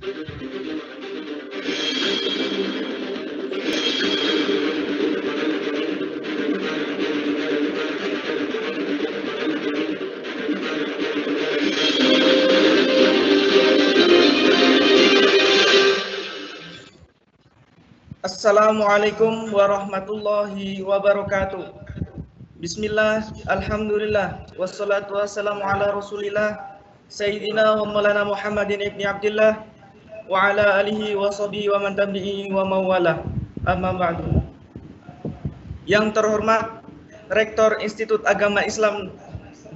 Assalamualaikum warahmatullahi wabarakatuh. Bismillah, alhamdulillah, wassalatu wassalamu ala rasulillah, Sayyidina wa maulana Muhammadin ibni Abdillah, wa ala alihi wa sahbihi wa man tabi'i wa mawala, amma ba'du. Yang terhormat Rektor Institut Agama Islam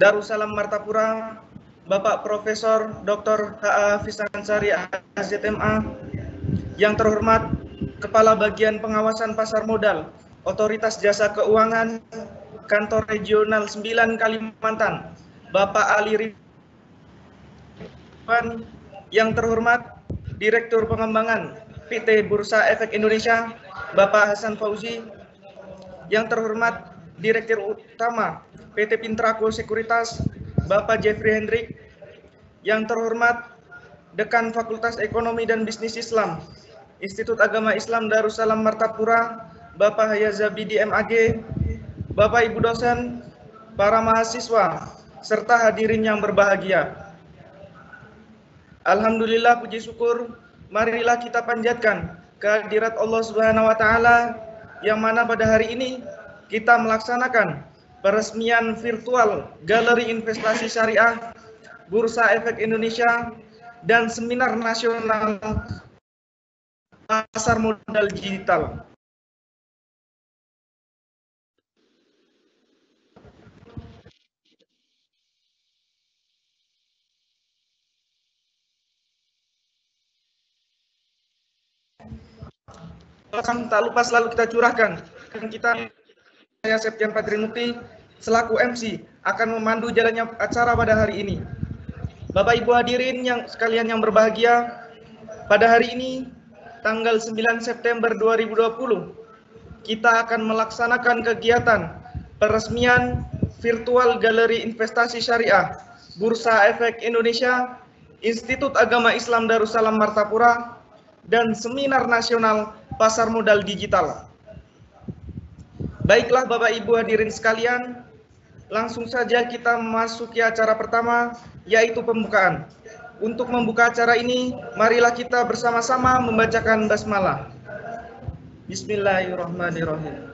Darussalam Martapura, Bapak Profesor Dr. H.A. Fisansari AZMA, yang terhormat Kepala Bagian Pengawasan Pasar Modal Otoritas Jasa Keuangan Kantor Regional 9 Kalimantan, Bapak Ali Ridwan, yang terhormat Direktur Pengembangan PT Bursa Efek Indonesia, Bapak Hasan Fauzi, yang terhormat Direktur Utama PT Pintraco Sekuritas, Bapak Jeffrey Hendrik, yang terhormat Dekan Fakultas Ekonomi dan Bisnis Islam Institut Agama Islam Darussalam Martapura, Bapak Hayazabidi MAG, Bapak Ibu dosen, para mahasiswa, serta hadirin yang berbahagia. Alhamdulillah, puji syukur, marilah kita panjatkan kehadirat Allah Subhanahu wa Ta'ala, yang mana pada hari ini kita melaksanakan peresmian virtual Galeri Investasi Syariah Bursa Efek Indonesia dan Seminar Nasional Pasar Modal Digital. Tak lupa selalu kita curahkan, dan saya Septian Patrimukti selaku MC akan memandu jalannya acara pada hari ini. Bapak Ibu hadirin yang sekalian yang berbahagia, pada hari ini tanggal 9 September 2020 kita akan melaksanakan kegiatan peresmian virtual Galeri Investasi Syariah Bursa Efek Indonesia, Institut Agama Islam Darussalam Martapura, dan Seminar Nasional Pasar Modal Digital. Baiklah Bapak Ibu hadirin sekalian, langsung saja kita memasuki acara pertama, yaitu pembukaan. Untuk membuka acara ini, marilah kita bersama-sama membacakan basmalah. Bismillahirrahmanirrahim.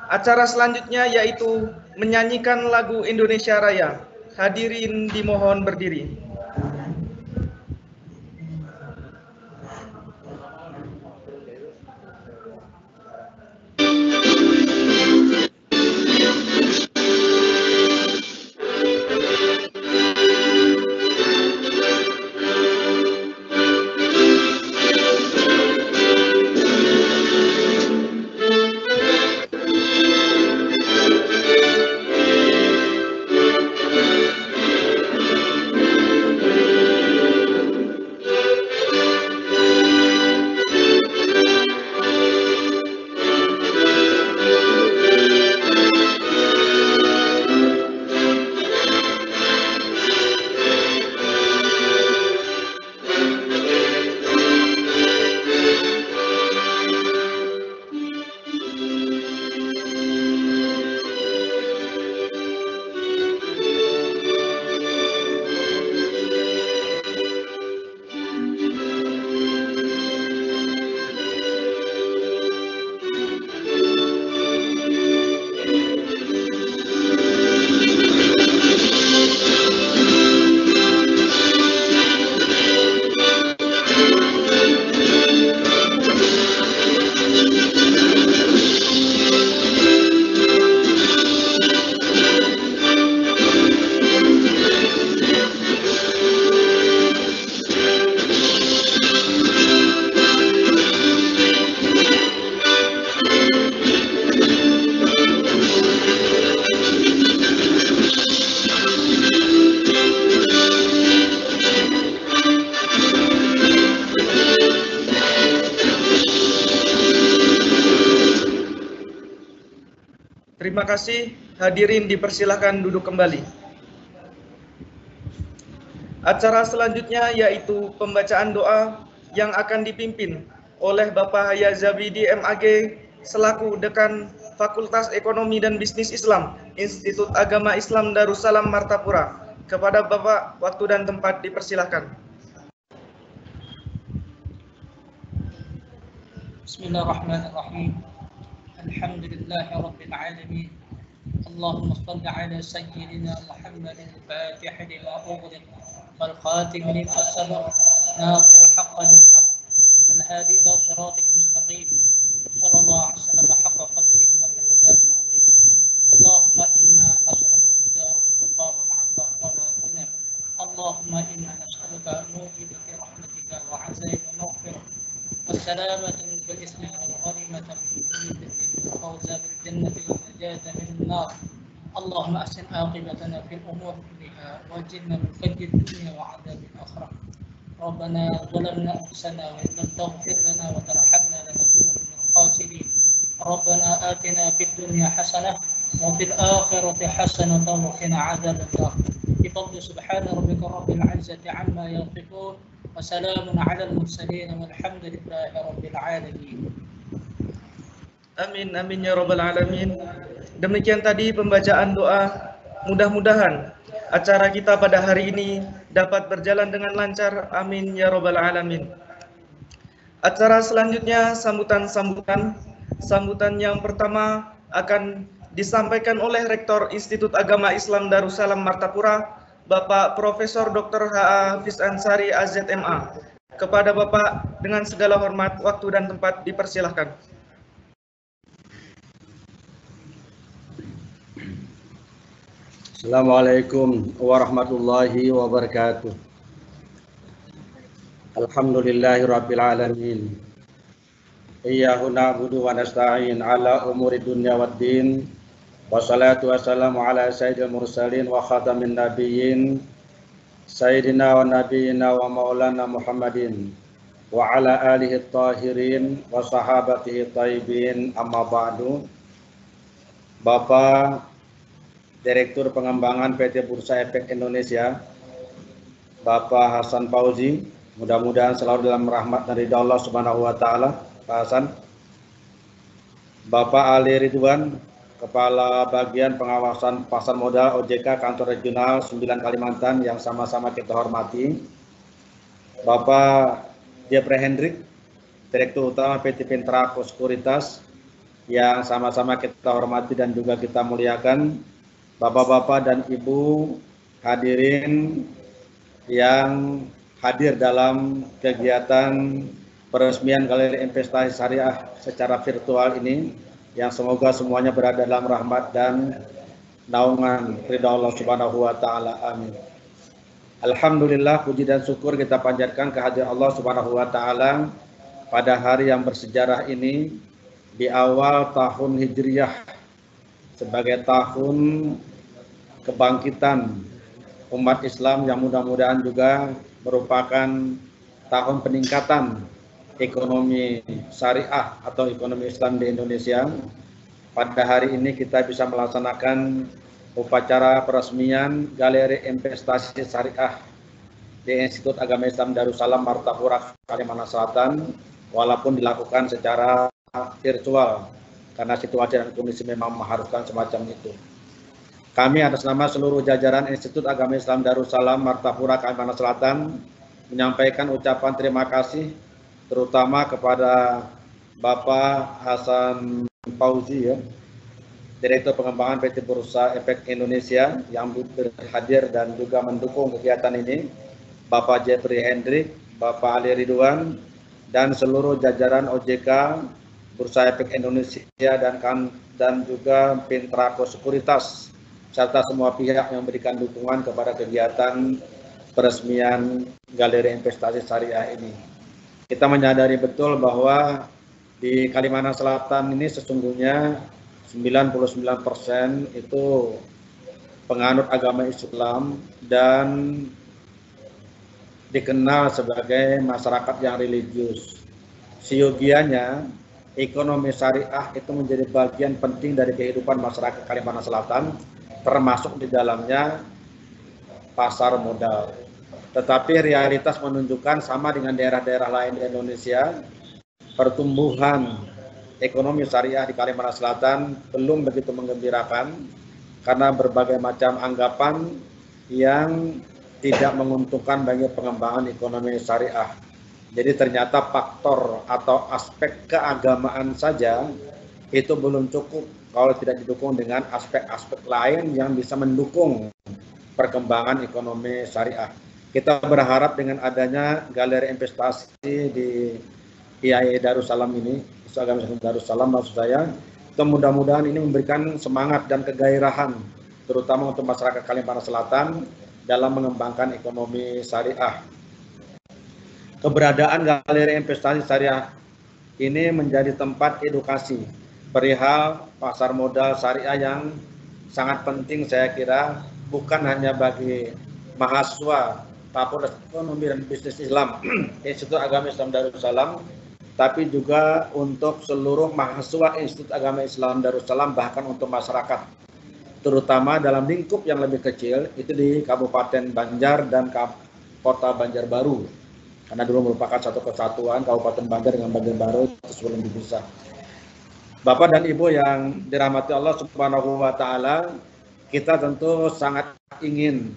Acara selanjutnya yaitu menyanyikan lagu Indonesia Raya. Hadirin dimohon berdiri. Terima kasih, hadirin dipersilakan duduk kembali. Acara selanjutnya yaitu pembacaan doa yang akan dipimpin oleh Bapak Hayya Zabidi MAG selaku Dekan Fakultas Ekonomi dan Bisnis Islam Institut Agama Islam Darussalam Martapura. Kepada Bapak, waktu dan tempat dipersilahkan. Bismillahirrahmanirrahim. Alhamdulillahirabbil alamin. Allahumma shalli ala sayyidina Muhammadin al-fatih lima ughliq wal khatim lima sabaq nasir al-haqq bil haqq wal hadi ila siratikal mustaqim sallallahu alaihi wasallam haqqa qadrihi wa miqdarihi al-azim. Allahumma inna nas'aluka al-huda wa al-'afwa wal-ghina. Allahumma inna nas'aluka nu'minu bi rahmatika wa 'azaika maghfirah والسلامة بالإسم والغنيمة والفوز بالجنة والنجاة من النار. اللهم أحسن عاقبتنا في الأمور كلها واجرنا من خزي الدنيا وعذاب الآخرة. ربنا ظلمنا أنفسنا وإن لم تغفر لنا وترحمنا لنكون من الخاسرين. ربنا آتنا في الدنيا حسنة وفي الآخرة حسنة وقنا عذاب النار. بفضل سبحان ربك رب العزة عما يصفون وسلام على المرسلين والحمد لله رب العالمين. Amin, amin ya rabbal alamin. Demikian tadi pembacaan doa. Mudah-mudahan acara kita pada hari ini dapat berjalan dengan lancar. Amin ya rabbal alamin. Acara selanjutnya sambutan yang pertama akan disampaikan oleh Rektor Institut Agama Islam Darussalam Martapura, Bapak Profesor Dr. H.A. Hafiz Ansari AZMA. Kepada Bapak dengan segala hormat, waktu dan tempat dipersilahkan. Assalamualaikum warahmatullahi wabarakatuh. Alhamdulillahirabbil alamin. Iyyahu na'budu wa nasta'in ala umuri dunya waddin. Wassalatu wassalamu ala sayyidil mursalin wa khatamin nabiyyin sayyidina wa nabiyyina wa maulana Muhammadin wa ala alihi tahirin wa sahabatihi taibin, amma ba'du. Bapak Direktur Pengembangan PT Bursa Efek Indonesia, Bapak Hasan Fauzi, mudah-mudahan selalu dalam rahmat dari Allah Subhanahu wa taala. Pak Hasan. Bapak Ali Ridwan, Kepala Bagian Pengawasan Pasar Modal OJK Kantor Regional 9 Kalimantan yang sama-sama kita hormati. Bapak Jeffrey Hendrik, Direktur Utama PT Pintrako Sekuritas yang sama-sama kita hormati dan juga kita muliakan. Bapak-bapak dan Ibu hadirin yang hadir dalam kegiatan peresmian Galeri Investasi Syariah secara virtual ini, yang semoga semuanya berada dalam rahmat dan naungan ridha Allah Subhanahu wa taala. Amin. Alhamdulillah, puji dan syukur kita panjatkan kehadiran Allah Subhanahu wa taala pada hari yang bersejarah ini di awal tahun Hijriyah sebagai tahun kebangkitan umat Islam yang mudah-mudahan juga merupakan tahun peningkatan ekonomi syariah atau ekonomi Islam di Indonesia. Pada hari ini kita bisa melaksanakan upacara peresmian Galeri Investasi Syariah di Institut Agama Islam Darussalam Martapura, Kalimantan Selatan, walaupun dilakukan secara virtual karena situasi dan kondisi memang mengharuskan semacam itu. Kami atas nama seluruh jajaran Institut Agama Islam Darussalam Martapura, Kalimantan Selatan menyampaikan ucapan terima kasih terutama kepada Bapak Hasan Fauzi, ya, Direktur Pengembangan PT Bursa Efek Indonesia yang hadir dan juga mendukung kegiatan ini, Bapak Jeffrey Hendrik, Bapak Ali Ridwan, dan seluruh jajaran OJK, Bursa Efek Indonesia dan juga Pintrako Sekuritas, serta semua pihak yang memberikan dukungan kepada kegiatan peresmian Galeri Investasi Syariah ini. Kita menyadari betul bahwa di Kalimantan Selatan ini sesungguhnya 99% itu penganut agama Islam dan dikenal sebagai masyarakat yang religius. Siogianya, ekonomi syariah itu menjadi bagian penting dari kehidupan masyarakat Kalimantan Selatan, termasuk di dalamnya pasar modal. Tetapi realitas menunjukkan sama dengan daerah-daerah lain di Indonesia, pertumbuhan ekonomi syariah di Kalimantan Selatan belum begitu menggembirakan karena berbagai macam anggapan yang tidak menguntungkan bagi pengembangan ekonomi syariah. Jadi ternyata faktor atau aspek keagamaan saja itu belum cukup kalau tidak didukung dengan aspek-aspek lain yang bisa mendukung perkembangan ekonomi syariah. Kita berharap dengan adanya galeri investasi di IAI Darussalam ini, Institut Agama Islam Darussalam maksud saya, itu mudah-mudahan ini memberikan semangat dan kegairahan terutama untuk masyarakat Kalimantan Selatan dalam mengembangkan ekonomi syariah. Keberadaan galeri investasi syariah ini menjadi tempat edukasi perihal pasar modal syariah yang sangat penting saya kira, bukan hanya bagi mahasiswa Fakultas Ekonomi dan Bisnis Islam Institut Agama Islam Darussalam, tapi juga untuk seluruh mahasiswa Institut Agama Islam Darussalam, bahkan untuk masyarakat, terutama dalam lingkup yang lebih kecil, itu di Kabupaten Banjar dan Kota Banjarbaru. Karena dulu merupakan satu kesatuan Kabupaten Banjar dengan Banjarbaru itu sebelum dipisah. Bapak dan Ibu yang dirahmati Allah Subhanahu wa taala, kita tentu sangat ingin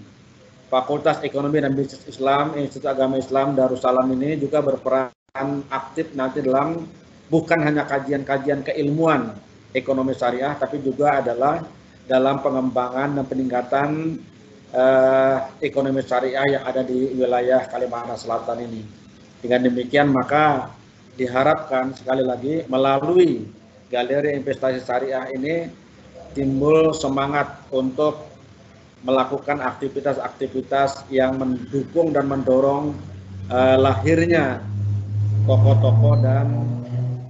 Fakultas Ekonomi dan Bisnis Islam Institut Agama Islam Darussalam ini juga berperan aktif nanti dalam bukan hanya kajian-kajian keilmuan ekonomi syariah, tapi juga adalah dalam pengembangan dan peningkatan ekonomi syariah yang ada di wilayah Kalimantan Selatan ini. Dengan demikian maka diharapkan sekali lagi melalui galeri investasi syariah ini timbul semangat untuk melakukan aktivitas-aktivitas yang mendukung dan mendorong lahirnya tokoh-tokoh dan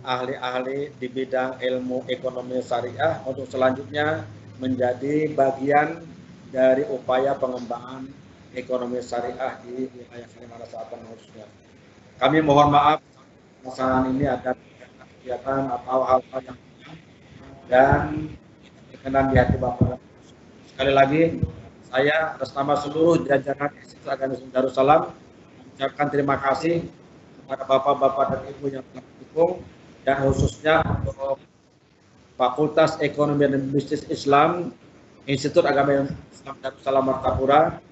ahli-ahli di bidang ilmu ekonomi syariah untuk selanjutnya menjadi bagian dari upaya pengembangan ekonomi syariah di wilayah Kalimantan Selatan khususnya. Kami mohon maaf pelaksanaan ini ada kegiatan atau hal-hal yang dan berkenan di hati Bapak. Sekali lagi saya atas nama seluruh jajaran Institut Agama Islam Darussalam mengucapkan terima kasih kepada Bapak-bapak dan Ibu yang telah mendukung, dan khususnya untuk Fakultas Ekonomi dan Bisnis Islam Institut Agama Islam Darussalam Martapura.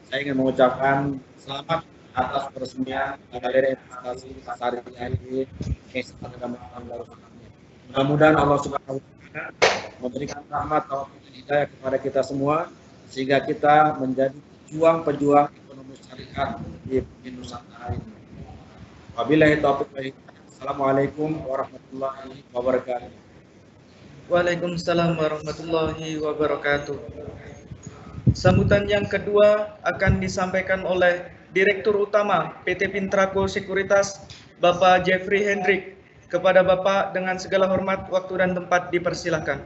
Saya ingin mengucapkan selamat atas peresmian galeri investasi syariah di Institut Agama Islam Darussalam. Mudah-mudahan Allah Subhanahu wa taala memberikan rahmat dan hidayah kepada kita semua sehingga kita menjadi pejuang-pejuang ekonomi syariah di Nusantara ini. Wabillahi taufiq wal hidayah. Assalamualaikum warahmatullahi wabarakatuh. Waalaikumsalam warahmatullahi wabarakatuh. Sambutan yang kedua akan disampaikan oleh Direktur Utama PT Pintraco Sekuritas, Bapak Jeffrey Hendrik. Kepada Bapak dengan segala hormat, waktu dan tempat dipersilahkan.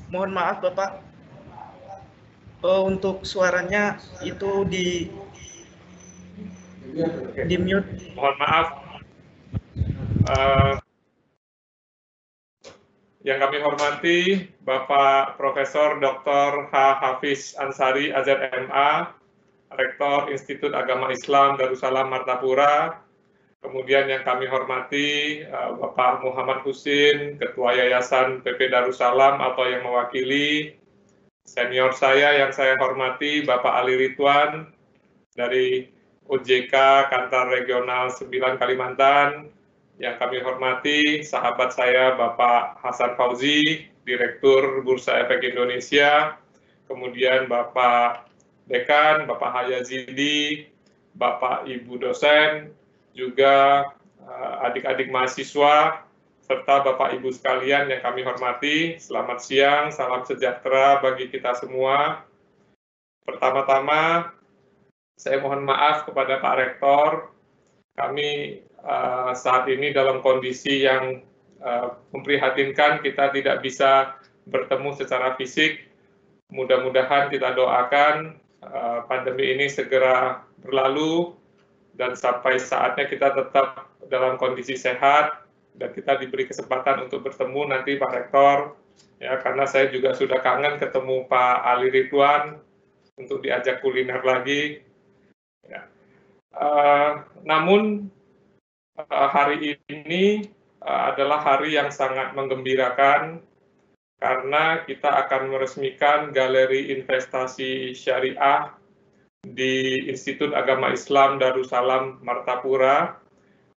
Mohon maaf Bapak, untuk suaranya itu di mute. Mohon maaf. Yang kami hormati Bapak Profesor Dr. H. Hafiz Ansari, AZMA, Rektor Institut Agama Islam Darussalam Martapura. Kemudian yang kami hormati Bapak Muhammad Husin, Ketua Yayasan PP Darussalam atau yang mewakili, senior saya yang saya hormati Bapak Ali Ridwan dari OJK Kantor Regional 9 Kalimantan, yang kami hormati sahabat saya Bapak Hasan Fauzi, Direktur Bursa Efek Indonesia, kemudian Bapak Dekan, Bapak Hayazidi, Bapak Ibu dosen, juga adik-adik mahasiswa, serta Bapak Ibu sekalian yang kami hormati. Selamat siang, salam sejahtera bagi kita semua. Pertama-tama, saya mohon maaf kepada Pak Rektor. Kami saat ini dalam kondisi yang memprihatinkan, kita tidak bisa bertemu secara fisik. Mudah-mudahan kita doakan pandemi ini segera berlalu dan sampai saatnya kita tetap dalam kondisi sehat dan kita diberi kesempatan untuk bertemu nanti Pak Rektor, ya, karena saya juga sudah kangen ketemu Pak Ali Ridwan untuk diajak kuliner lagi. Ya. Namun hari ini adalah hari yang sangat menggembirakan karena kita akan meresmikan Galeri Investasi Syariah di Institut Agama Islam Darussalam Martapura.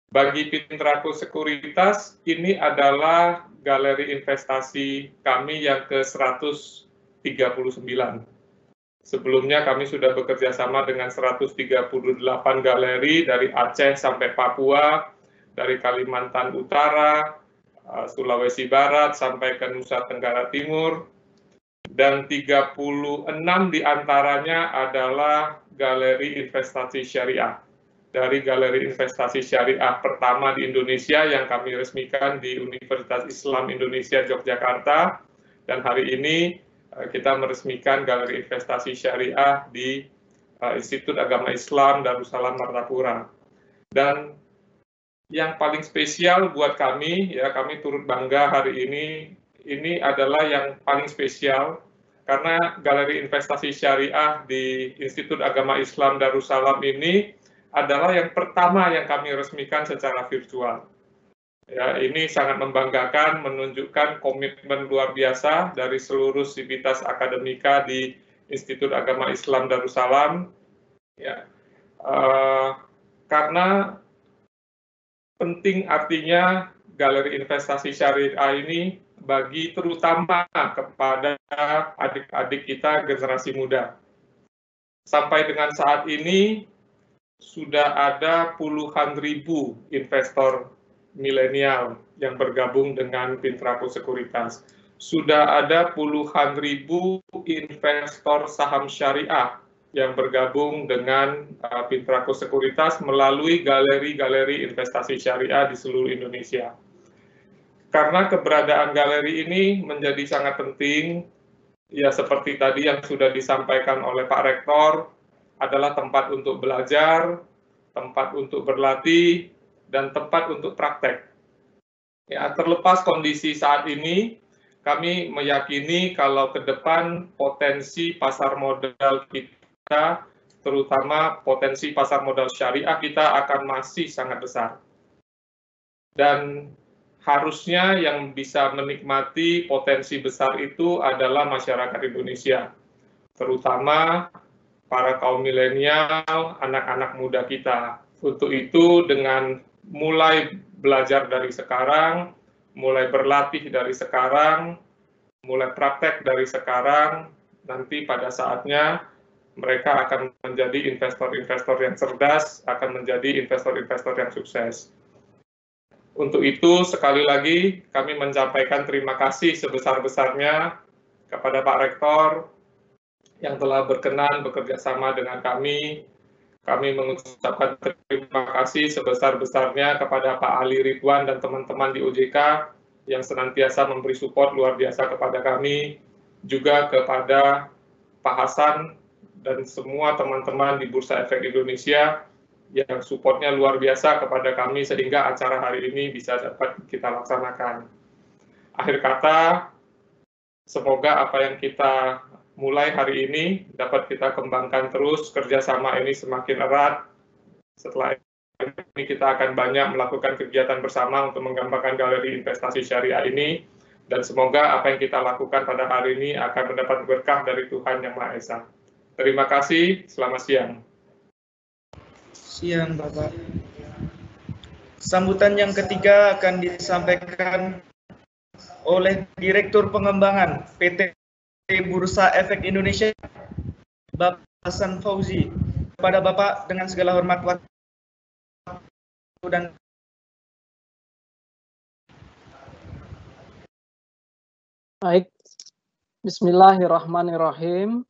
Bagi Pintraku Sekuritas, ini adalah galeri investasi kami yang ke-139. Sebelumnya kami sudah bekerja sama dengan 138 galeri dari Aceh sampai Papua, dari Kalimantan Utara, Sulawesi Barat sampai ke Nusa Tenggara Timur, dan 36 diantaranya adalah galeri investasi syariah. Dari galeri investasi syariah pertama di Indonesia yang kami resmikan di Universitas Islam Indonesia Yogyakarta, dan hari ini kita meresmikan galeri investasi syariah di Institut Agama Islam Darussalam Martapura. Dan yang paling spesial buat kami, ya, kami turut bangga hari ini adalah yang paling spesial karena galeri investasi syariah di Institut Agama Islam Darussalam ini adalah yang pertama yang kami resmikan secara virtual. Ya, ini sangat membanggakan, menunjukkan komitmen luar biasa dari seluruh sivitas akademika di Institut Agama Islam Darussalam. Ya, karena penting artinya galeri investasi syariah ini bagi terutama kepada adik-adik kita generasi muda. Sampai dengan saat ini sudah ada puluhan ribu investor milenial yang bergabung dengan Pintraku Sekuritas. Sudah ada puluhan ribu investor saham syariah yang bergabung dengan Pintraku Sekuritas melalui galeri-galeri investasi syariah di seluruh Indonesia. Karena keberadaan galeri ini menjadi sangat penting, ya seperti tadi yang sudah disampaikan oleh Pak Rektor, adalah tempat untuk belajar, tempat untuk berlatih, dan tempat untuk praktek. Ya, terlepas kondisi saat ini, kami meyakini kalau ke depan potensi pasar modal kita, terutama potensi pasar modal syariah kita akan masih sangat besar. Dan harusnya yang bisa menikmati potensi besar itu adalah masyarakat Indonesia, terutama para kaum milenial, anak-anak muda kita. Untuk itu, dengan mulai belajar dari sekarang, mulai berlatih dari sekarang, mulai praktek dari sekarang, nanti pada saatnya mereka akan menjadi investor-investor yang cerdas, akan menjadi investor-investor yang sukses. Untuk itu, sekali lagi kami menyampaikan terima kasih sebesar-besarnya kepada Pak Rektor yang telah berkenan bekerja sama dengan kami. Kami mengucapkan terima kasih sebesar-besarnya kepada Pak Ali Ridwan dan teman-teman di OJK yang senantiasa memberi support luar biasa kepada kami, juga kepada Pak Hasan dan semua teman-teman di Bursa Efek Indonesia yang supportnya luar biasa kepada kami sehingga acara hari ini bisa dapat kita laksanakan. Akhir kata, semoga apa yang kita mulai hari ini dapat kita kembangkan terus, kerjasama ini semakin erat. Setelah ini kita akan banyak melakukan kegiatan bersama untuk mengembangkan galeri investasi syariah ini. Dan semoga apa yang kita lakukan pada hari ini akan mendapat berkah dari Tuhan Yang Maha Esa. Terima kasih, selamat siang. Siang, Bapak. Sambutan yang ketiga akan disampaikan oleh Direktur Pengembangan PT Bursa Efek Indonesia, Bapak Hasan Fauzi. Kepada Bapak dengan segala hormat waktu dan Baik, Bismillahirrahmanirrahim.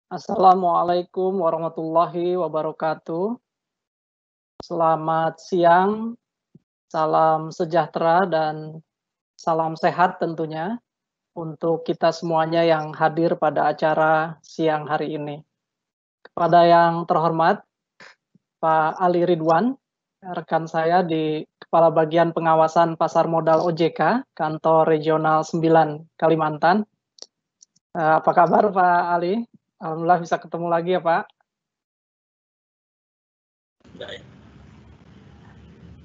Assalamualaikum warahmatullahi wabarakatuh. Selamat siang, salam sejahtera dan salam sehat tentunya untuk kita semuanya yang hadir pada acara siang hari ini. Kepada yang terhormat, Pak Ali Ridwan, rekan saya di Kepala Bagian Pengawasan Pasar Modal OJK, Kantor Regional 9 Kalimantan. Apa kabar Pak Ali? Alhamdulillah bisa ketemu lagi ya Pak. Baik.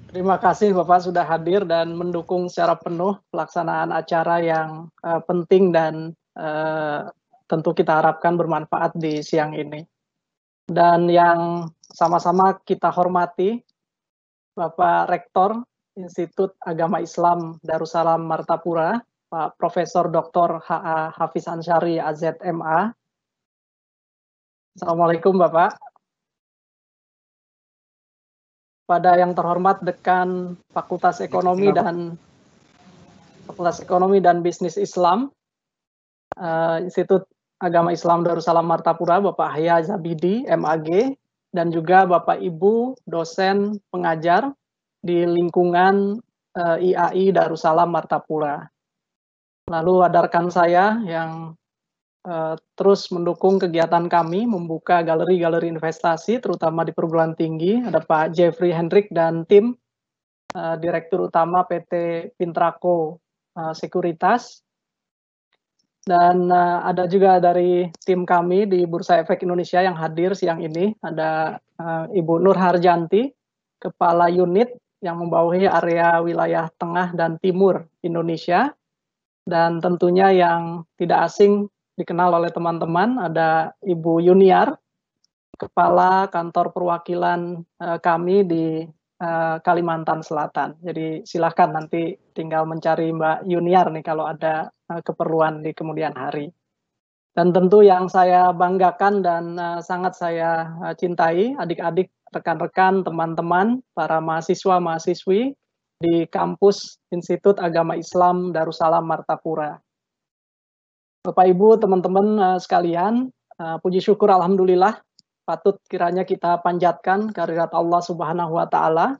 Terima kasih Bapak sudah hadir dan mendukung secara penuh pelaksanaan acara yang penting dan tentu kita harapkan bermanfaat di siang ini. Dan yang sama-sama kita hormati, Bapak Rektor Institut Agama Islam Darussalam Martapura, Pak Profesor Dr. H.A. Hafiz Ansari AZMA. Assalamualaikum Bapak. Pada yang terhormat Dekan Fakultas Ekonomi dan Bisnis Islam, Institut Agama Islam Darussalam Martapura, Bapak Haya Zabidi, MAG, dan juga Bapak Ibu dosen pengajar di lingkungan IAI Darussalam Martapura. Lalu ada rekan saya yang terus mendukung kegiatan kami membuka galeri-galeri investasi terutama di perguruan tinggi. Ada Pak Jeffrey Hendrik dan tim Direktur Utama PT Pintraco Sekuritas. Dan ada juga dari tim kami di Bursa Efek Indonesia yang hadir siang ini. Ada Ibu Nur Harjanti, Kepala Unit yang membawahi area wilayah Tengah dan Timur Indonesia. Dan tentunya yang tidak asing dikenal oleh teman-teman, ada Ibu Yuniar, Kepala Kantor Perwakilan kami di Kalimantan Selatan. Jadi silahkan nanti tinggal mencari Mbak Yuniar nih kalau ada keperluan di kemudian hari. Dan tentu yang saya banggakan dan sangat saya cintai, adik-adik, rekan-rekan, teman-teman, para mahasiswa-mahasiswi di kampus Institut Agama Islam Darussalam Martapura. Bapak Ibu, teman-teman sekalian, puji syukur alhamdulillah patut kiranya kita panjatkan kehadirat Allah Subhanahu wa taala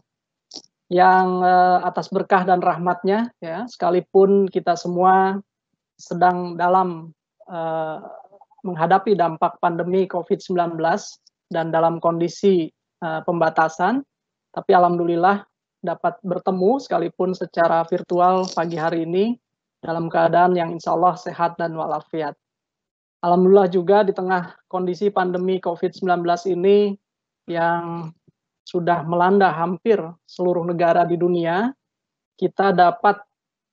yang atas berkah dan rahmatnya ya, sekalipun kita semua sedang dalam menghadapi dampak pandemi Covid-19 dan dalam kondisi pembatasan, tapi alhamdulillah dapat bertemu sekalipun secara virtual pagi hari ini dalam keadaan yang insya Allah sehat dan walafiat. Alhamdulillah juga di tengah kondisi pandemi COVID-19 ini yang sudah melanda hampir seluruh negara di dunia, kita dapat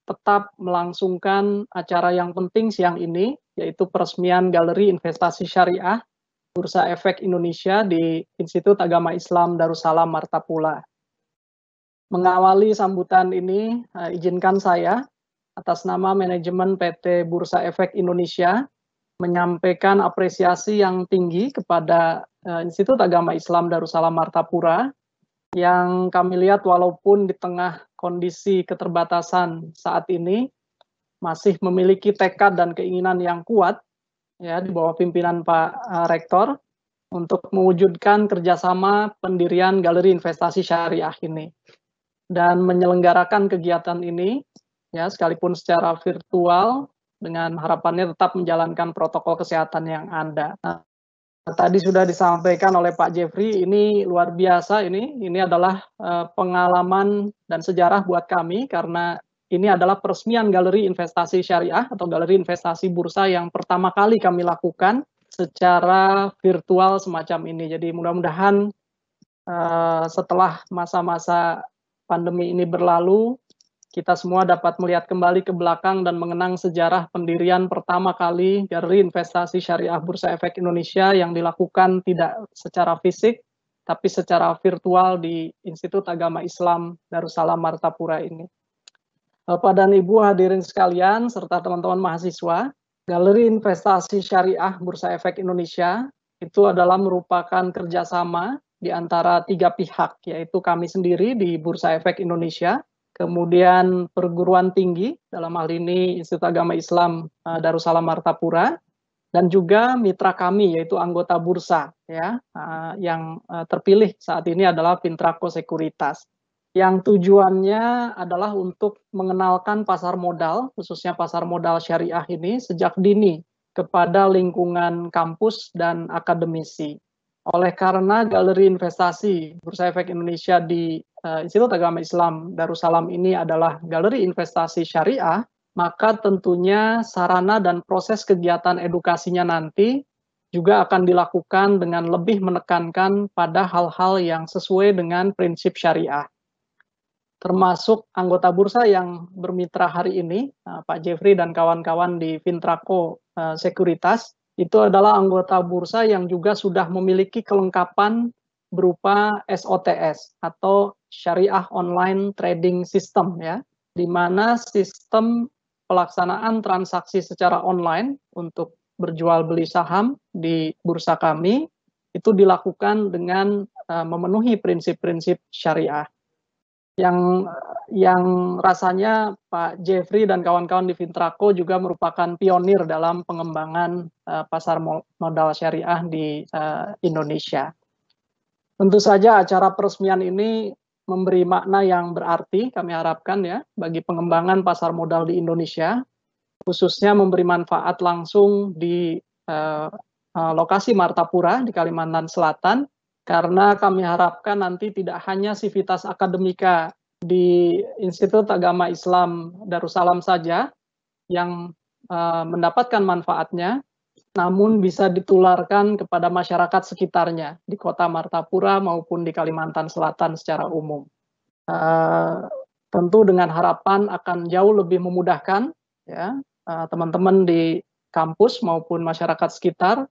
tetap melangsungkan acara yang penting siang ini, yaitu peresmian Galeri Investasi Syariah Bursa Efek Indonesia di Institut Agama Islam Darussalam Martapura. Mengawali sambutan ini, izinkan saya atas nama manajemen PT Bursa Efek Indonesia menyampaikan apresiasi yang tinggi kepada Institut Agama Islam Darussalam Martapura yang kami lihat walaupun di tengah kondisi keterbatasan saat ini masih memiliki tekad dan keinginan yang kuat ya di bawah pimpinan Pak Rektor untuk mewujudkan kerjasama pendirian Galeri Investasi Syariah ini dan menyelenggarakan kegiatan ini ya sekalipun secara virtual dengan harapannya tetap menjalankan protokol kesehatan yang ada. Nah, tadi sudah disampaikan oleh Pak Jeffrey, ini luar biasa ini adalah pengalaman dan sejarah buat kami karena ini adalah peresmian Galeri Investasi Syariah atau Galeri Investasi Bursa yang pertama kali kami lakukan secara virtual semacam ini. Jadi mudah-mudahan setelah masa-masa pandemi ini berlalu, kita semua dapat melihat kembali ke belakang dan mengenang sejarah pendirian pertama kali Galeri Investasi Syariah Bursa Efek Indonesia yang dilakukan tidak secara fisik, tapi secara virtual di Institut Agama Islam Darussalam Martapura ini. Bapak dan Ibu hadirin sekalian, serta teman-teman mahasiswa, Galeri Investasi Syariah Bursa Efek Indonesia itu adalah merupakan kerjasama di antara 3 pihak, yaitu kami sendiri di Bursa Efek Indonesia, kemudian perguruan tinggi, dalam hal ini Institut Agama Islam Darussalam Martapura, dan juga mitra kami, yaitu anggota bursa, ya, yang terpilih saat ini adalah Fintrako Sekuritas. Yang tujuannya adalah untuk mengenalkan pasar modal, khususnya pasar modal syariah ini sejak dini kepada lingkungan kampus dan akademisi. Oleh karena Galeri Investasi Bursa Efek Indonesia di Institut Agama Islam Darussalam ini adalah galeri investasi syariah, maka tentunya sarana dan proses kegiatan edukasinya nanti juga akan dilakukan dengan lebih menekankan pada hal-hal yang sesuai dengan prinsip syariah. Termasuk anggota bursa yang bermitra hari ini, Pak Jeffrey dan kawan-kawan di Fintrako Sekuritas, itu adalah anggota bursa yang juga sudah memiliki kelengkapan berupa SOTS atau Syariah Online Trading System, ya, di mana sistem pelaksanaan transaksi secara online untuk berjual beli saham di bursa kami itu dilakukan dengan memenuhi prinsip-prinsip syariah. Yang rasanya Pak Jeffrey dan kawan-kawan di Fintrako juga merupakan pionir dalam pengembangan pasar modal syariah di Indonesia. Tentu saja acara peresmian ini memberi makna yang berarti, kami harapkan ya, bagi pengembangan pasar modal di Indonesia, khususnya memberi manfaat langsung di lokasi Martapura di Kalimantan Selatan, karena kami harapkan nanti tidak hanya sivitas akademika di Institut Agama Islam Darussalam saja yang mendapatkan manfaatnya, namun bisa ditularkan kepada masyarakat sekitarnya di kota Martapura maupun di Kalimantan Selatan secara umum. Tentu dengan harapan akan jauh lebih memudahkan ya teman-teman di kampus maupun masyarakat sekitar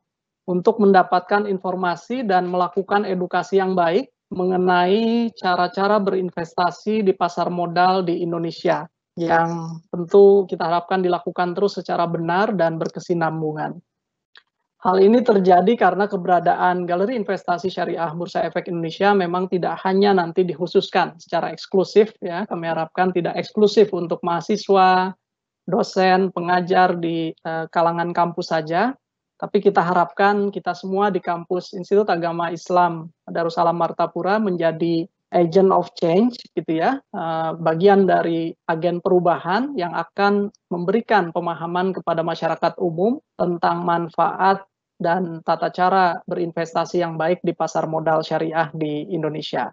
untuk mendapatkan informasi dan melakukan edukasi yang baik mengenai cara-cara berinvestasi di pasar modal di Indonesia yang tentu kita harapkan dilakukan terus secara benar dan berkesinambungan. Hal ini terjadi karena keberadaan Galeri Investasi Syariah Bursa Efek Indonesia memang tidak hanya nanti dikhususkan secara eksklusif, ya, kami harapkan tidak eksklusif untuk mahasiswa, dosen, pengajar di kalangan kampus saja, tapi kita harapkan kita semua di kampus Institut Agama Islam Darussalam Martapura menjadi agent of change, gitu ya, bagian dari agen perubahan yang akan memberikan pemahaman kepada masyarakat umum tentang manfaat dan tata cara berinvestasi yang baik di pasar modal syariah di Indonesia.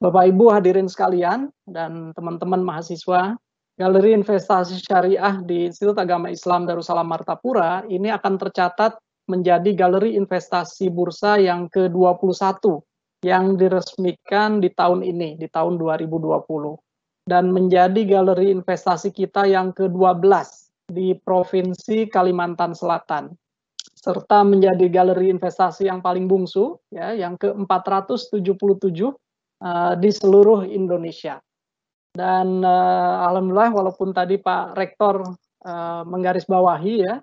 Bapak Ibu hadirin sekalian dan teman-teman mahasiswa, Galeri Investasi Syariah di Institut Agama Islam Darussalam Martapura ini akan tercatat menjadi galeri investasi bursa yang ke-21 yang diresmikan di tahun ini, di tahun 2020. Dan menjadi galeri investasi kita yang ke-12 di Provinsi Kalimantan Selatan. Serta menjadi galeri investasi yang paling bungsu, ya, yang ke-477 di seluruh Indonesia. Dan alhamdulillah walaupun tadi Pak Rektor menggarisbawahi ya,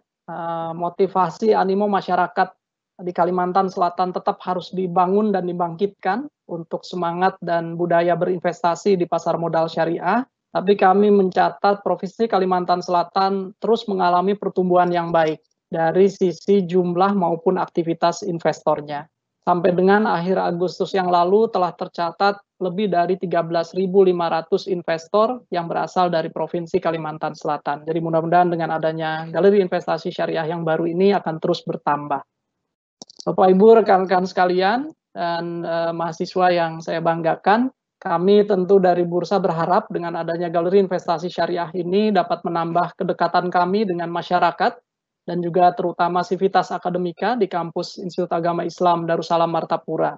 motivasi animo masyarakat di Kalimantan Selatan tetap harus dibangun dan dibangkitkan untuk semangat dan budaya berinvestasi di pasar modal syariah, tapi kami mencatat Provinsi Kalimantan Selatan terus mengalami pertumbuhan yang baik dari sisi jumlah maupun aktivitas investornya. Sampai dengan akhir Agustus yang lalu telah tercatat lebih dari 13.500 investor yang berasal dari Provinsi Kalimantan Selatan. Jadi mudah-mudahan dengan adanya Galeri Investasi Syariah yang baru ini akan terus bertambah. Bapak Ibu, rekan-rekan sekalian, dan mahasiswa yang saya banggakan, kami tentu dari Bursa berharap dengan adanya Galeri Investasi Syariah ini dapat menambah kedekatan kami dengan masyarakat, dan juga terutama sivitas akademika di kampus Institut Agama Islam Darussalam Martapura.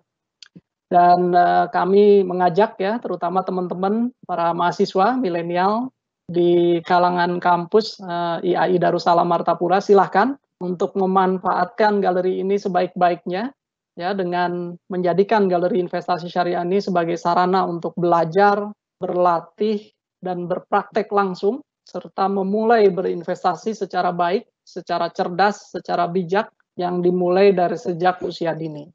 Dan kami mengajak ya, terutama teman-teman para mahasiswa milenial di kalangan kampus IAI Darussalam Martapura, silahkan untuk memanfaatkan galeri ini sebaik-baiknya, ya, dengan menjadikan galeri investasi syariah ini sebagai sarana untuk belajar, berlatih, dan berpraktek langsung, serta memulai berinvestasi secara baik, secara cerdas, secara bijak, yang dimulai dari sejak usia dini.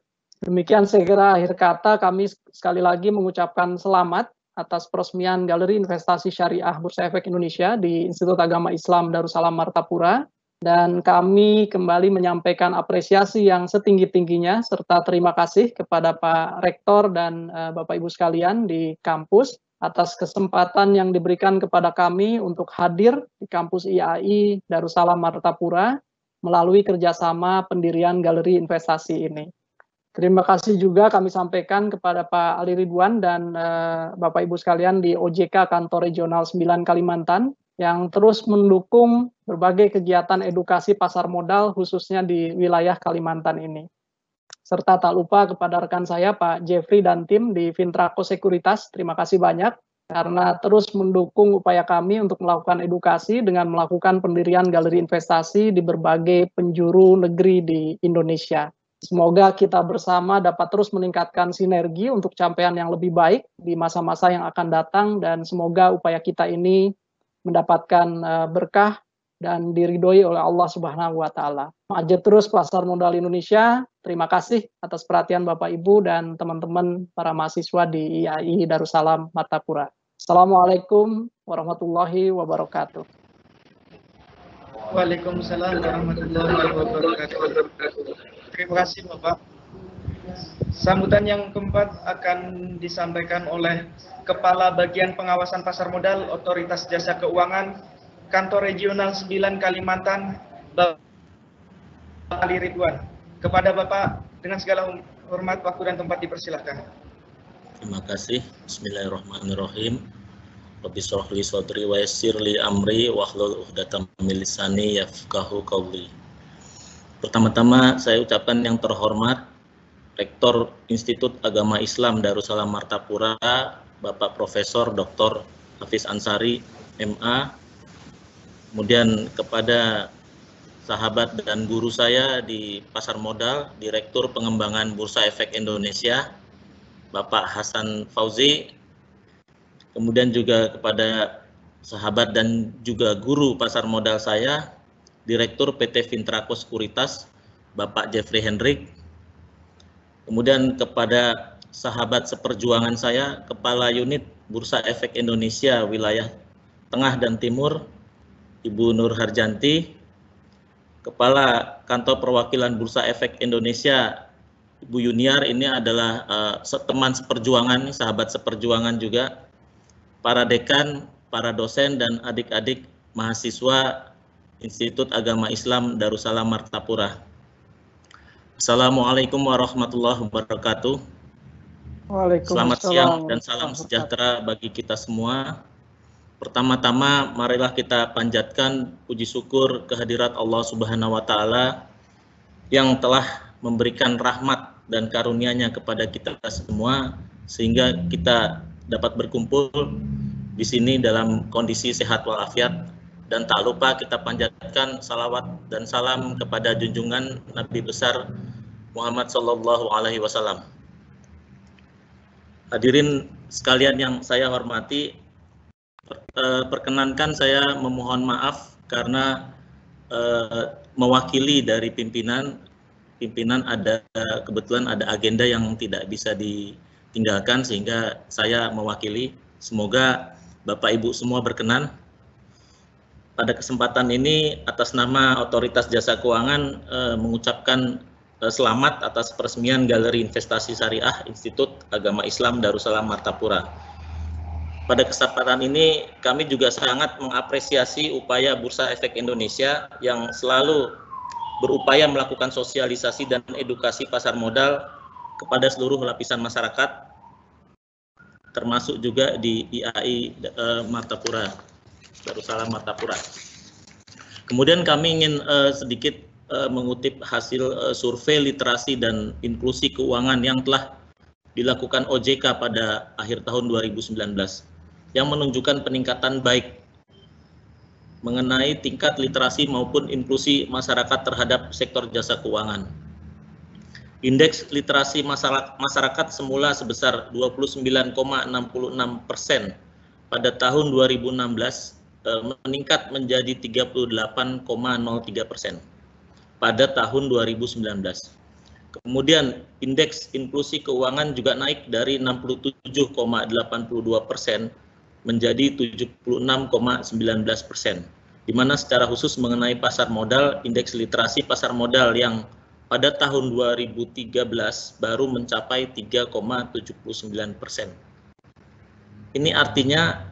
Demikian saya kira akhir kata, kami sekali lagi mengucapkan selamat atas peresmian Galeri Investasi Syariah Bursa Efek Indonesia di Institut Agama Islam Darussalam Martapura, dan kami kembali menyampaikan apresiasi yang setinggi-tingginya serta terima kasih kepada Pak Rektor dan Bapak Ibu sekalian di kampus atas kesempatan yang diberikan kepada kami untuk hadir di kampus IAI Darussalam Martapura melalui kerjasama pendirian Galeri Investasi ini. Terima kasih juga kami sampaikan kepada Pak Ali Ridwan dan Bapak Ibu sekalian di OJK Kantor Regional 9 Kalimantan yang terus mendukung berbagai kegiatan edukasi pasar modal khususnya di wilayah Kalimantan ini. Serta tak lupa kepada rekan saya Pak Jeffrey dan tim di Fintraco Sekuritas, terima kasih banyak karena terus mendukung upaya kami untuk melakukan edukasi dengan melakukan pendirian galeri investasi di berbagai penjuru negeri di Indonesia. Semoga kita bersama dapat terus meningkatkan sinergi untuk capaian yang lebih baik di masa-masa yang akan datang, dan semoga upaya kita ini mendapatkan berkah dan diridhoi oleh Allah Subhanahu wa Ta'ala. Maju terus pasar modal Indonesia. Terima kasih atas perhatian Bapak Ibu dan teman-teman para mahasiswa di IAI Darussalam Martapura. Assalamualaikum warahmatullahi wabarakatuh. Waalaikumsalam warahmatullahi wabarakatuh. Terima kasih Bapak. Sambutan yang keempat akan disampaikan oleh Kepala Bagian Pengawasan Pasar Modal Otoritas Jasa Keuangan Kantor Regional 9 Kalimantan, Bapak Ali Ridwan. Kepada Bapak dengan segala hormat, waktu dan tempat dipersilahkan. Terima kasih. Bismillahirrahmanirrahim. Rabbi shrah li sadri wa yassir li amri wahlul 'uqdatam min lisani yafqahu qawli. Pertama-tama saya ucapkan yang terhormat Rektor Institut Agama Islam Darussalam Martapura, Bapak Profesor Dr. Hafiz Ansari, MA. Kemudian kepada sahabat dan guru saya di Pasar Modal, Direktur Pengembangan Bursa Efek Indonesia, Bapak Hasan Fauzi. Kemudian juga kepada sahabat dan juga guru Pasar Modal saya, Direktur PT Fintraco Sekuritas, Bapak Jeffrey Hendrik. Kemudian kepada sahabat seperjuangan saya, Kepala Unit Bursa Efek Indonesia Wilayah Tengah dan Timur, Ibu Nur Harjanti. Kepala Kantor Perwakilan Bursa Efek Indonesia, Ibu Yuniar, ini adalah teman seperjuangan, sahabat seperjuangan juga. Para dekan, para dosen, dan adik-adik mahasiswa Institut Agama Islam Darussalam Martapura. Assalamualaikum warahmatullahi wabarakatuh. Selamat siang dan salam sejahtera bagi kita semua. Pertama-tama marilah kita panjatkan puji syukur kehadirat Allah Subhanahu wa Ta'ala yang telah memberikan rahmat dan karunia-Nya kepada kita semua sehingga kita dapat berkumpul di sini dalam kondisi sehat walafiat. Dan tak lupa kita panjatkan salawat dan salam kepada junjungan Nabi besar Muhammad Sallallahu Alaihi Wasallam. Hadirin sekalian yang saya hormati, perkenankan saya memohon maaf karena mewakili dari pimpinan ada kebetulan ada agenda yang tidak bisa ditinggalkan sehingga saya mewakili. Semoga Bapak Ibu semua berkenan. Pada kesempatan ini atas nama Otoritas Jasa Keuangan mengucapkan selamat atas peresmian Galeri Investasi Syariah Institut Agama Islam Darussalam Martapura. Pada kesempatan ini kami juga sangat mengapresiasi upaya Bursa Efek Indonesia yang selalu berupaya melakukan sosialisasi dan edukasi pasar modal kepada seluruh lapisan masyarakat, termasuk juga di IAI Martapura. Darussalam Martapura. Kemudian kami ingin sedikit mengutip hasil survei literasi dan inklusi keuangan yang telah dilakukan OJK pada akhir tahun 2019 yang menunjukkan peningkatan baik mengenai tingkat literasi maupun inklusi masyarakat terhadap sektor jasa keuangan. Indeks literasi masyarakat semula sebesar 29,66% pada tahun 2016 meningkat menjadi 38,03% pada tahun 2019. Kemudian indeks inklusi keuangan juga naik dari 67,82% menjadi 76,19%, di mana secara khusus mengenai pasar modal, indeks literasi pasar modal yang pada tahun 2013 baru mencapai 3,79%. Ini artinya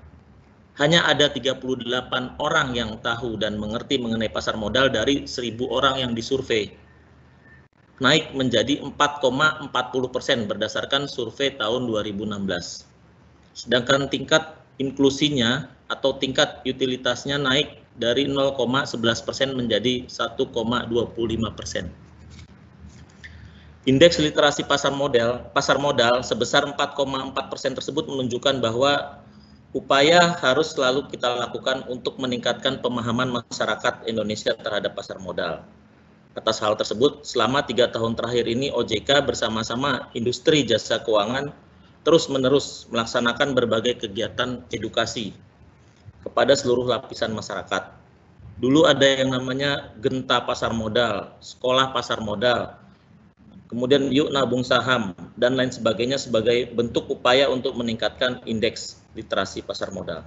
hanya ada 38 orang yang tahu dan mengerti mengenai pasar modal dari 1.000 orang yang disurvei, naik menjadi 4,40% berdasarkan survei tahun 2016. Sedangkan tingkat inklusinya atau tingkat utilitasnya naik dari 0,11% menjadi 1,25%. Indeks literasi pasar modal sebesar 4,4% tersebut menunjukkan bahwa upaya harus selalu kita lakukan untuk meningkatkan pemahaman masyarakat Indonesia terhadap pasar modal. Atas hal tersebut, selama 3 tahun terakhir ini OJK bersama-sama industri jasa keuangan terus-menerus melaksanakan berbagai kegiatan edukasi kepada seluruh lapisan masyarakat. Dulu ada yang namanya Genta Pasar Modal, Sekolah Pasar Modal, kemudian Yuk Nabung Saham, dan lain sebagainya sebagai bentuk upaya untuk meningkatkan indeks literasi pasar modal.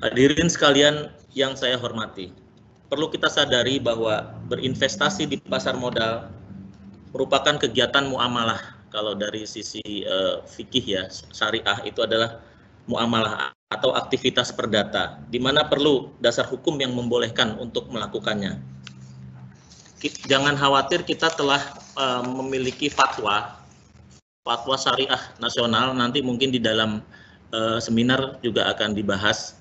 Hadirin sekalian yang saya hormati, perlu kita sadari bahwa berinvestasi di pasar modal merupakan kegiatan muamalah. Kalau dari sisi fikih ya, syariah itu adalah muamalah atau aktivitas perdata, di mana perlu dasar hukum yang membolehkan untuk melakukannya. Jangan khawatir, kita telah memiliki fatwa syariah nasional, nanti mungkin di dalam seminar juga akan dibahas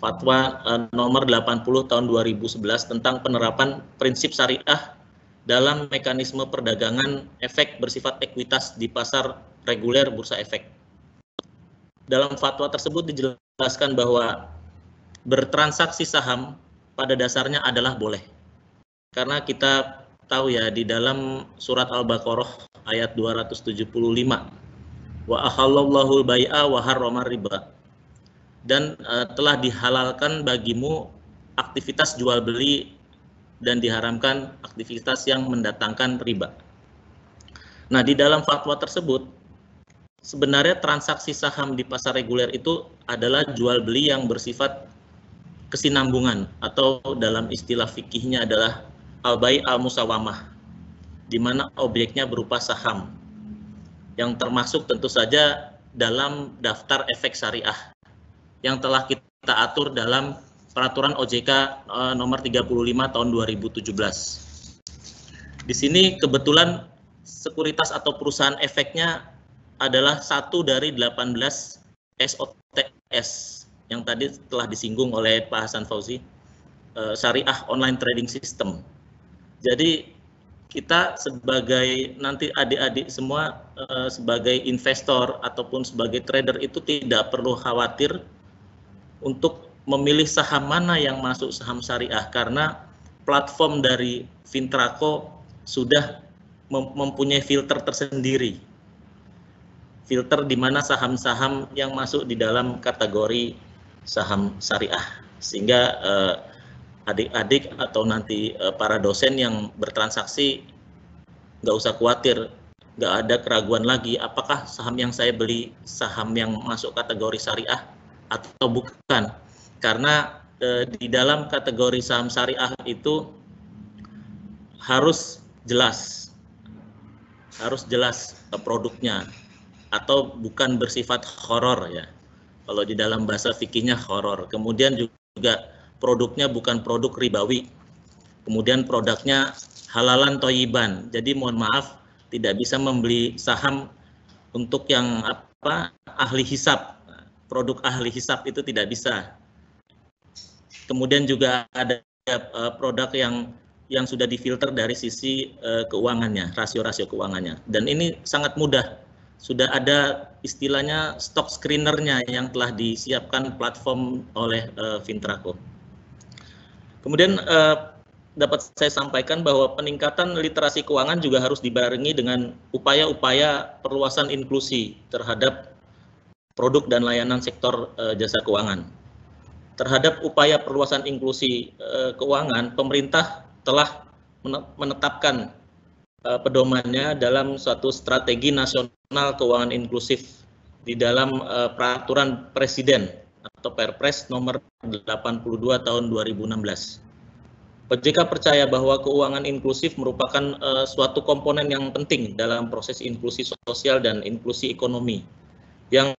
fatwa nomor 80 tahun 2011 tentang penerapan prinsip syariah dalam mekanisme perdagangan efek bersifat ekuitas di pasar reguler bursa efek. Dalam fatwa tersebut dijelaskan bahwa bertransaksi saham pada dasarnya adalah boleh. Karena kita tahu ya, di dalam surat Al-Baqarah ayat 275, wa ahallallahu al-bai'a wa harrama riba, dan telah dihalalkan bagimu aktivitas jual beli dan diharamkan aktivitas yang mendatangkan riba. Nah, di dalam fatwa tersebut sebenarnya transaksi saham di pasar reguler itu adalah jual beli yang bersifat kesinambungan, atau dalam istilah fikihnya adalah al-bai' al-musawamah, di mana objeknya berupa saham yang termasuk tentu saja dalam daftar efek syariah yang telah kita atur dalam peraturan OJK nomor 35 tahun 2017. Di sini kebetulan sekuritas atau perusahaan efeknya adalah satu dari 18 SOTS yang tadi telah disinggung oleh Pak Hasan Fauzi, syariah online trading system. Jadi kita sebagai nanti adik-adik semua sebagai investor ataupun sebagai trader itu tidak perlu khawatir untuk memilih saham mana yang masuk saham syariah, karena platform dari Fintraco sudah mempunyai filter tersendiri. Filter di mana saham-saham yang masuk di dalam kategori saham syariah, sehingga adik-adik atau nanti para dosen yang bertransaksi nggak usah khawatir, nggak ada keraguan lagi apakah saham yang saya beli saham yang masuk kategori syariah atau bukan, karena di dalam kategori saham syariah itu harus jelas produknya, atau bukan bersifat horor ya, kalau di dalam bahasa fikihnya horor. Kemudian juga produknya bukan produk ribawi, kemudian produknya halalan toyiban. Jadi mohon maaf, tidak bisa membeli saham untuk yang ahli hisab, produk ahli hisab itu tidak bisa. Kemudian juga ada produk yang yang sudah difilter dari sisi keuangannya, rasio-rasio keuangannya. Dan ini sangat mudah. Sudah ada istilahnya stock screener-nya yang telah disiapkan platform oleh Fintraco. Kemudian dapat saya sampaikan bahwa peningkatan literasi keuangan juga harus dibarengi dengan upaya-upaya perluasan inklusi terhadap produk dan layanan sektor jasa keuangan. Terhadap upaya perluasan inklusi keuangan, pemerintah telah menetapkan pedomannya dalam suatu strategi nasional keuangan inklusif di dalam peraturan presiden atau Perpres nomor 82 tahun 2016. OJK percaya bahwa keuangan inklusif merupakan suatu komponen yang penting dalam proses inklusi sosial dan inklusi ekonomi yang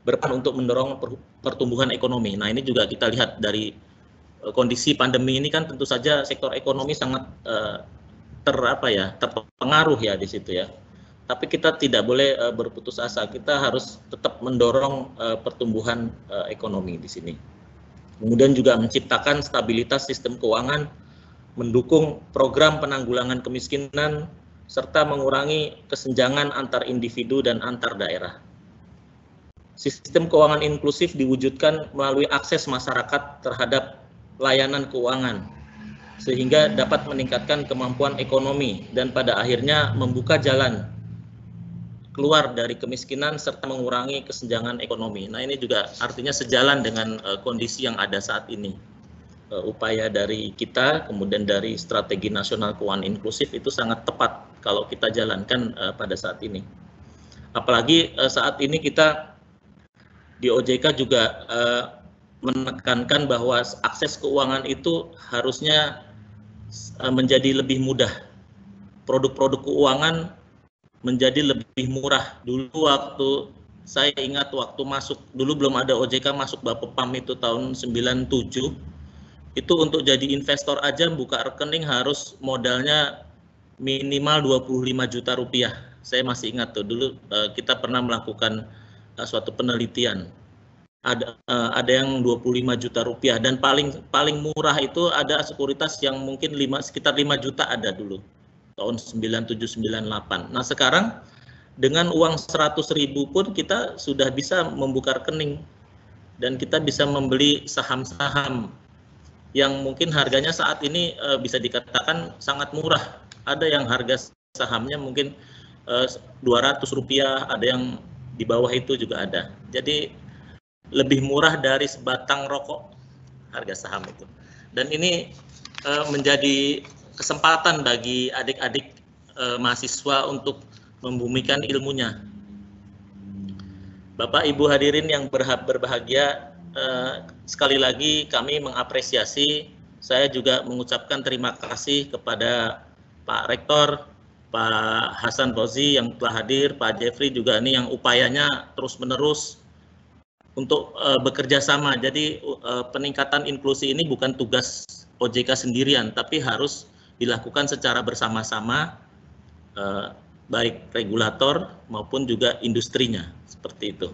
berperan untuk mendorong pertumbuhan ekonomi. Nah, ini juga kita lihat dari kondisi pandemi ini kan tentu saja sektor ekonomi sangat terpengaruh ya di situ ya. Tapi kita tidak boleh berputus asa. Kita harus tetap mendorong pertumbuhan ekonomi di sini. Kemudian juga menciptakan stabilitas sistem keuangan, mendukung program penanggulangan kemiskinan, serta mengurangi kesenjangan antar individu dan antar daerah. Sistem keuangan inklusif diwujudkan melalui akses masyarakat terhadap layanan keuangan, sehingga dapat meningkatkan kemampuan ekonomi dan pada akhirnya membuka jalan keluar dari kemiskinan serta mengurangi kesenjangan ekonomi. Nah, ini juga artinya sejalan dengan kondisi yang ada saat ini. Upaya dari kita, kemudian dari strategi nasional keuangan inklusif itu sangat tepat kalau kita jalankan pada saat ini. Apalagi saat ini kita di OJK juga menekankan bahwa akses keuangan itu harusnya menjadi lebih mudah. Produk-produk keuangan menjadi lebih murah. Dulu waktu saya ingat waktu masuk, dulu belum ada OJK, masuk Bapepam itu tahun 97, itu untuk jadi investor aja buka rekening harus modalnya minimal 25 juta rupiah. Saya masih ingat tuh, dulu kita pernah melakukan suatu penelitian. Ada yang 25 juta rupiah dan paling murah itu ada sekuritas yang mungkin sekitar 5 juta ada dulu tahun 97-98. Nah, sekarang dengan uang 100.000 pun kita sudah bisa membuka rekening dan kita bisa membeli saham-saham yang mungkin harganya saat ini bisa dikatakan sangat murah. Ada yang harga sahamnya mungkin 200 rupiah, ada yang di bawah itu juga ada. Jadi lebih murah dari sebatang rokok harga saham itu. Dan ini menjadi kesempatan bagi adik-adik mahasiswa untuk membumikan ilmunya. Bapak Ibu hadirin yang berbahagia, sekali lagi kami mengapresiasi, saya juga mengucapkan terima kasih kepada Pak Rektor, Pak Hasan Fauzi yang telah hadir, Pak Jeffrey juga ini yang upayanya terus-menerus untuk bekerja sama. Jadi peningkatan inklusi ini bukan tugas OJK sendirian, tapi harus dilakukan secara bersama-sama, baik regulator maupun juga industrinya, seperti itu.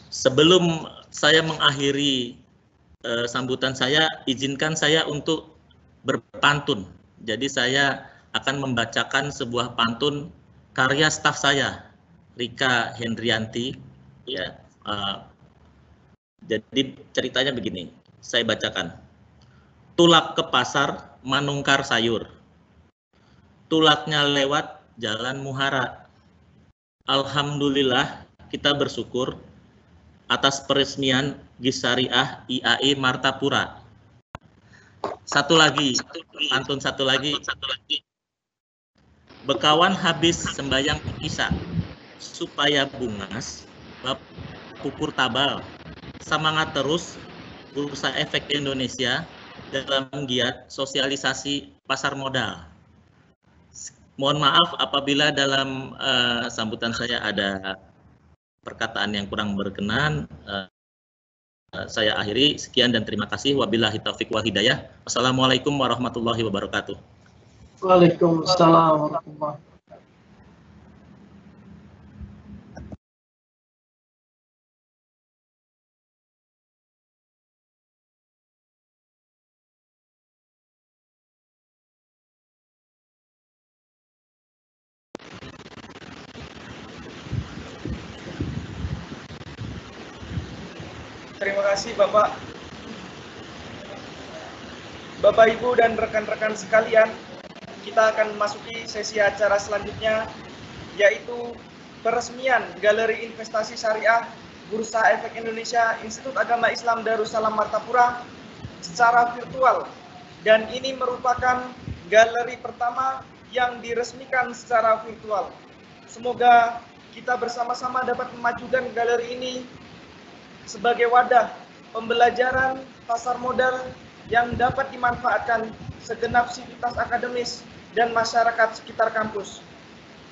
Sebelum saya mengakhiri sambutan saya, izinkan saya untuk berpantun. Jadi saya akan membacakan sebuah pantun karya staf saya, Rika Hendrianti. Ya, jadi ceritanya begini, saya bacakan. Tulak ke pasar, manungkar sayur. Tulaknya lewat jalan muhara. Alhamdulillah kita bersyukur atas peresmian GIS Syariah IAI Martapura. Satu lagi, pantun satu lagi. Bekawan habis sembayang isya, supaya bungas, pupur tabal. Semangat terus Bursa Efek Indonesia dalam giat sosialisasi pasar modal. Mohon maaf apabila dalam sambutan saya ada perkataan yang kurang berkenan. Saya akhiri, sekian dan terima kasih. Wabillahi taufiq wal hidayah. Wassalamualaikum warahmatullahi wabarakatuh. Waalaikumsalam warahmatullahi wabarakatuh. Terima kasih Bapak. Bapak, Ibu, dan rekan-rekan sekalian, kita akan memasuki sesi acara selanjutnya, yaitu peresmian Galeri Investasi Syariah Bursa Efek Indonesia Institut Agama Islam Darussalam Martapura secara virtual. Dan ini merupakan galeri pertama yang diresmikan secara virtual. Semoga kita bersama-sama dapat memajukan galeri ini sebagai wadah pembelajaran pasar modal yang dapat dimanfaatkan segenap sivitas akademis dan masyarakat sekitar kampus.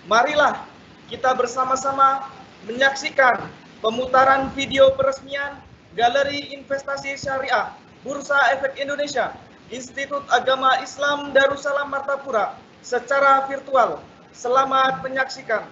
Marilah kita bersama-sama menyaksikan pemutaran video peresmian Galeri Investasi Syariah Bursa Efek Indonesia Institut Agama Islam Darussalam Martapura secara virtual. Selamat menyaksikan.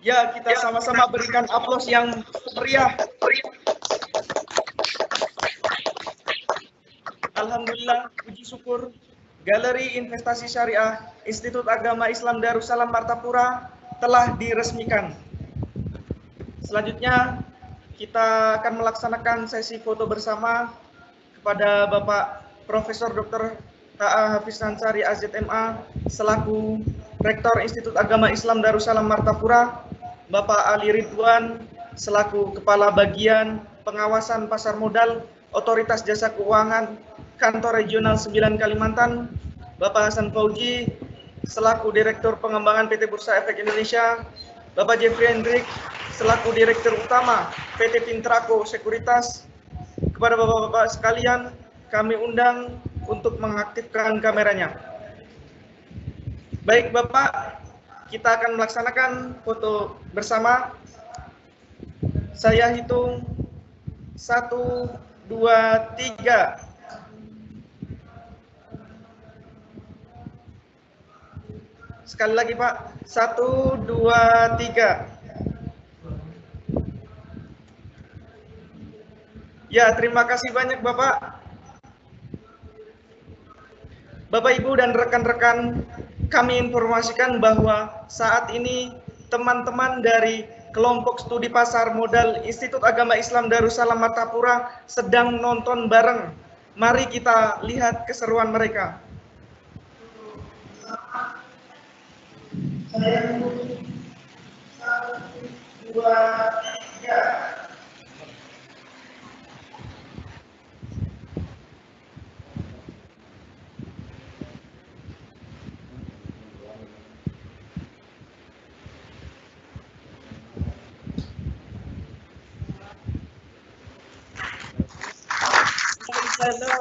Ya, kita sama-sama berikan aplaus yang meriah. Alhamdulillah, puji syukur, Galeri Investasi Syariah Institut Agama Islam Darussalam Martapura telah diresmikan. Selanjutnya, kita akan melaksanakan sesi foto bersama kepada Bapak Profesor Dr. H.A. Hafiz Ansari AZMA selaku Rektor Institut Agama Islam Darussalam Martapura, Bapak Ali Ridwan selaku Kepala Bagian Pengawasan Pasar Modal Otoritas Jasa Keuangan Kantor Regional 9 Kalimantan, Bapak Hasan Fauji selaku Direktur Pengembangan PT Bursa Efek Indonesia, Bapak Jeffrey Hendrik selaku Direktur Utama PT Pintraco Sekuritas. Kepada Bapak-Bapak sekalian, kami undang untuk mengaktifkan kameranya. Baik Bapak, kita akan melaksanakan foto bersama. Saya hitung 1, 2, 3. Sekali lagi Pak, 1, 2, 3. Ya, terima kasih banyak Bapak. Bapak, Ibu, dan rekan-rekan, kami informasikan bahwa saat ini teman-teman dari kelompok studi pasar modal Institut Agama Islam Darussalam Martapura sedang nonton bareng. Mari kita lihat keseruan mereka.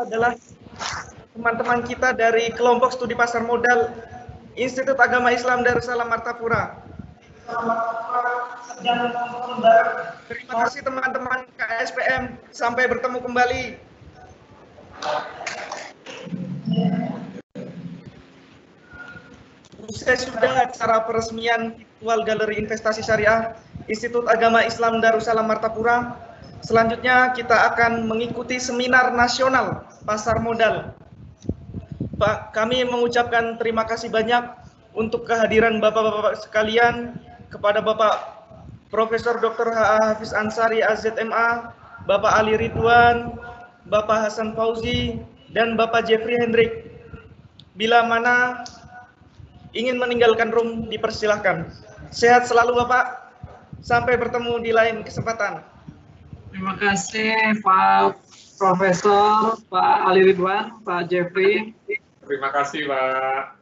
Adalah teman-teman kita dari kelompok studi pasar modal Institut Agama Islam Darussalam Martapura. Terima kasih teman-teman KSPM, sampai bertemu kembali. Usai sudah acara peresmian virtual Galeri Investasi Syariah Institut Agama Islam Darussalam Martapura, selanjutnya kita akan mengikuti seminar nasional pasar modal. Pak, kami mengucapkan terima kasih banyak untuk kehadiran Bapak-Bapak sekalian, kepada Bapak Profesor Dr. H.A. Hafiz Ansari AZMA, Bapak Ali Ridwan, Bapak Hasan Fauzi, dan Bapak Jeffrey Hendrik. Bila mana ingin meninggalkan room, dipersilahkan. Sehat selalu Bapak, sampai bertemu di lain kesempatan. Terima kasih Pak Profesor, Pak Ali Ridwan, Pak Jeffrey. Terima kasih Pak.